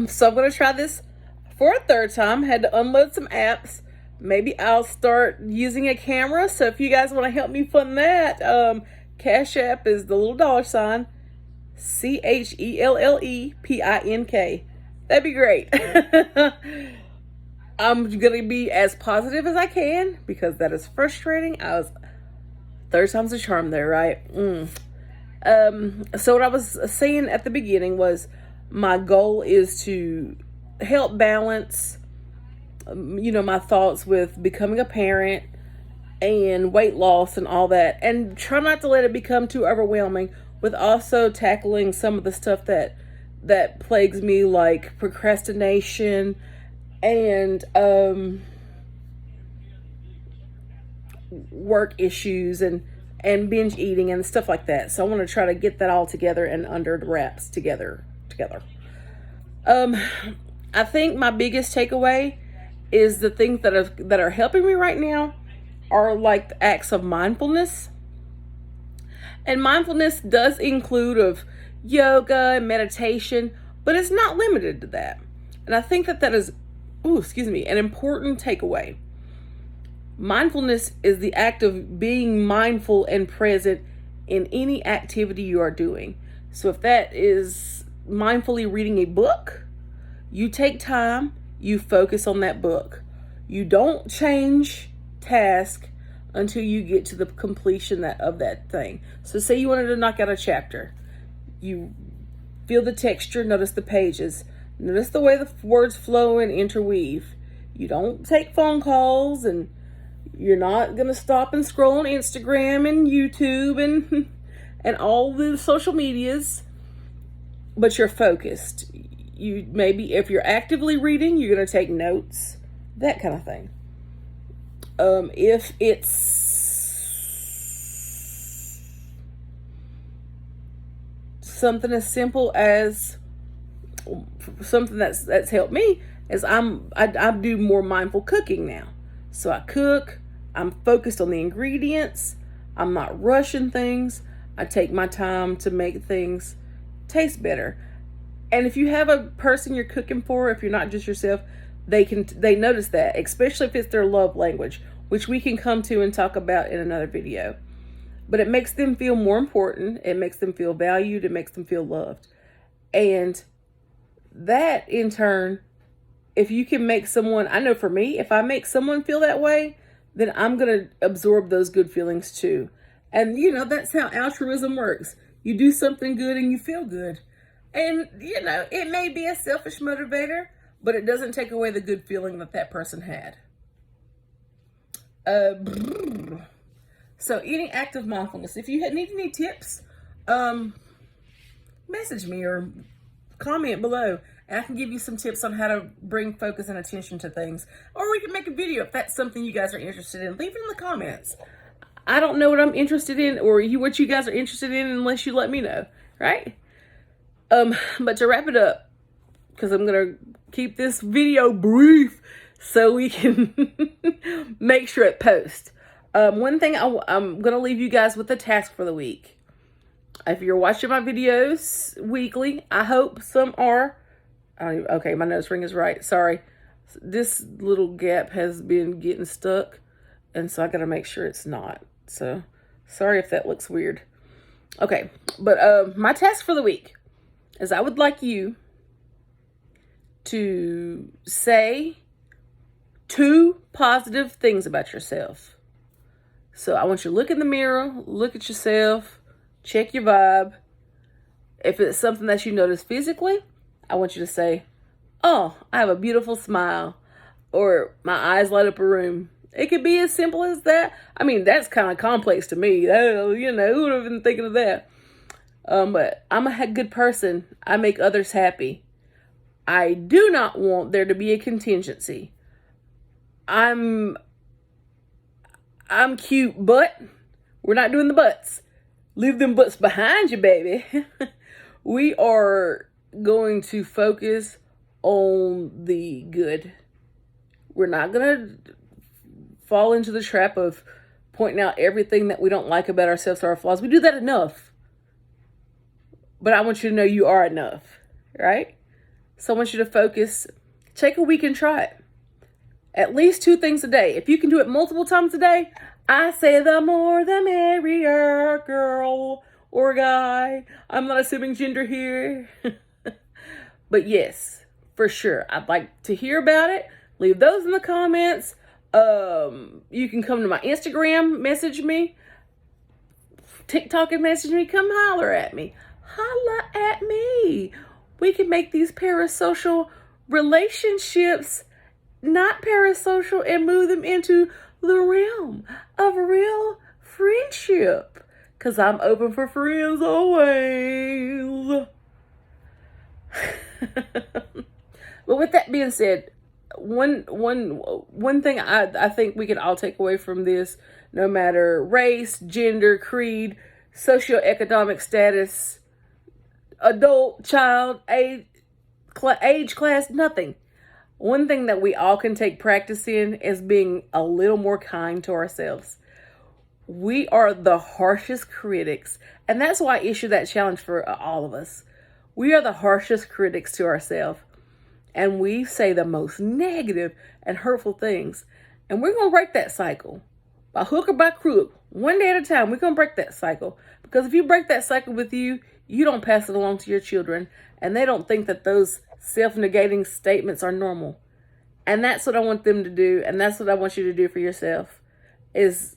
So I'm gonna try this for a third time. Had to unload some apps. Maybe I'll start using a camera. So if you guys want to help me fund that, Cash App is the little $sign CHELLEPINK. That'd be great. I'm gonna be as positive as I can because that is frustrating. Third time's a charm there, right? So what I was saying at the beginning was my goal is to help balance, my thoughts with becoming a parent and weight loss and all that, and try not to let it become too overwhelming, with also tackling some of the stuff that plagues me, like procrastination and work issues and binge eating and stuff like that. So I want to try to get that all together and under the wraps together. I think my biggest takeaway is the things that are helping me right now are like the acts of mindfulness. And mindfulness does include of yoga and meditation, but it's not limited to that. And I think that is, an important takeaway. Mindfulness is the act of being mindful and present in any activity you are doing. So if that is mindfully reading a book, you take time, you focus on that book. You don't change task until you get to the completion of that thing. So say you wanted to knock out a chapter. You feel the texture, notice the pages, notice the way the words flow and interweave. You don't take phone calls, and you're not going to stop and scroll on Instagram and YouTube and all the social medias, but you're focused. You maybe, if you're actively reading, you're going to take notes, that kind of thing. If it's something as simple as something that's helped me is I do more mindful cooking now. So I cook, I'm focused on the ingredients, I'm not rushing things, I take my time to make things taste better. And if you have a person you're cooking for, if you're not just yourself, they notice that, especially if it's their love language, which we can come to and talk about in another video. But it makes them feel more important, it makes them feel valued, it makes them feel loved. And that in turn, if you can make someone, I know for me, if I make someone feel that way, then I'm going to absorb those good feelings too. And that's how altruism works. You do something good and you feel good. And it may be a selfish motivator, but it doesn't take away the good feeling that person had. So any act of mindfulness, if you need any tips, message me or comment below, and I can give you some tips on how to bring focus and attention to things. Or we can make a video if that's something you guys are interested in. Leave it in the comments. I don't know what I'm interested in or what you guys are interested in unless you let me know, right? But to wrap it up, because I'm going to keep this video brief so we can make sure it posts. One thing I'm going to leave you guys with a task for the week. If you're watching my videos weekly, I hope some are. Okay, my nose ring is right. Sorry. This little gap has been getting stuck, and so I got to make sure it's not. So, sorry if that looks weird. Okay, but my task for the week is I would like you to say 2 positive things about yourself. So I want you to look in the mirror, look at yourself, check your vibe. If it's something that you notice physically, I want you to say, "Oh, I have a beautiful smile," or "My eyes light up a room." It could be as simple as that. I mean, that's kind of complex to me. Who would have been thinking of that? But I'm a good person. I make others happy. I do not want there to be a contingency. I'm cute, but we're not doing the butts. Leave them butts behind you, baby. We are going to focus on the good. We're not going to fall into the trap of pointing out everything that we don't like about ourselves or our flaws. We do that enough. But I want you to know you are enough, right? So I want you to focus. Take a week and try it. At least 2 things a day. If you can do it multiple times a day, I say the more the merrier, girl or guy. I'm not assuming gender here. But yes, for sure. I'd like to hear about it. Leave those in the comments. You can come to my Instagram, message me, TikTok and message me. Come holler at me. Holla at me. We can make these parasocial relationships not parasocial and move them into the realm of real friendship. Because I'm open for friends always. But with that being said, one thing I think we can all take away from this, no matter race, gender, creed, socioeconomic status, adult, child, age, class, nothing. One thing that we all can take practice in is being a little more kind to ourselves. We are the harshest critics, and that's why I issue that challenge for all of us. We are the harshest critics to ourselves, and we say the most negative and hurtful things. And we're going to break that cycle. By hook or by crook, one day at a time, we're going to break that cycle. Because if you break that cycle with you, you don't pass it along to your children, and they don't think that those self-negating statements are normal. And that's what I want them to do, and that's what I want you to do for yourself, is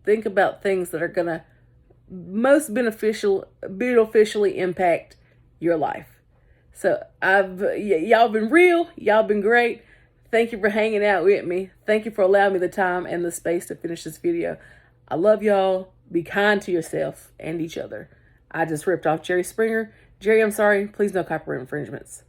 think about things that are going to most beneficially impact your life. So y'all been real, y'all been great. Thank you for hanging out with me. Thank you for allowing me the time and the space to finish this video. I love y'all. Be kind to yourself and each other. I just ripped off Jerry Springer. Jerry, I'm sorry. Please no copyright infringements.